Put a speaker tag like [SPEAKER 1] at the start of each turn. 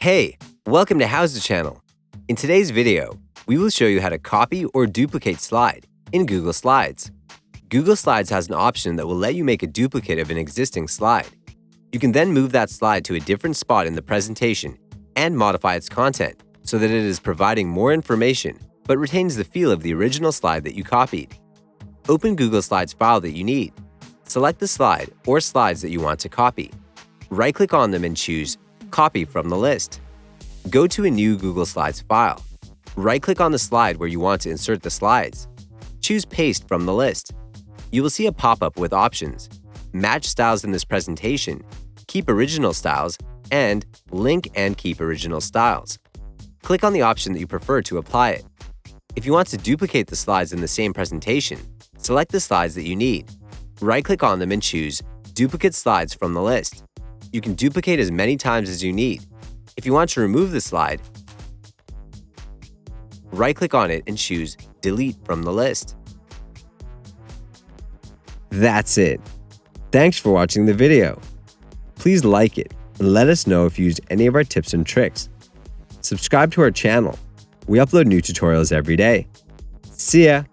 [SPEAKER 1] Hey, welcome to HOWZA channel. In today's video, we will show you how to copy or duplicate slide in Google Slides. Google Slides has an option that will let you make a duplicate of an existing slide. You can then move that slide to a different spot in the presentation and modify its content so that it is providing more information but retains the feel of the original slide that you copied. Open Google Slides file that you need. Select the slide or slides that you want to copy. Right-click on them and choose Copy from the list. Go to a new Google Slides file. Right-click on the slide where you want to insert the slides. Choose Paste from the list. You will see a pop-up with options: Match styles in this presentation, Keep original styles, and Link and keep original styles. Click on the option that you prefer to apply it. If you want to duplicate the slides in the same presentation, select the slides that you need. Right-click on them and choose Duplicate Slides from the list. You can duplicate as many times as you need. If you want to remove the slide, right-click on it and choose Delete from the list. That's it. Thanks for watching the video. Please like it and let us know if you used any of our tips and tricks. Subscribe to our channel. We upload new tutorials every day. See ya!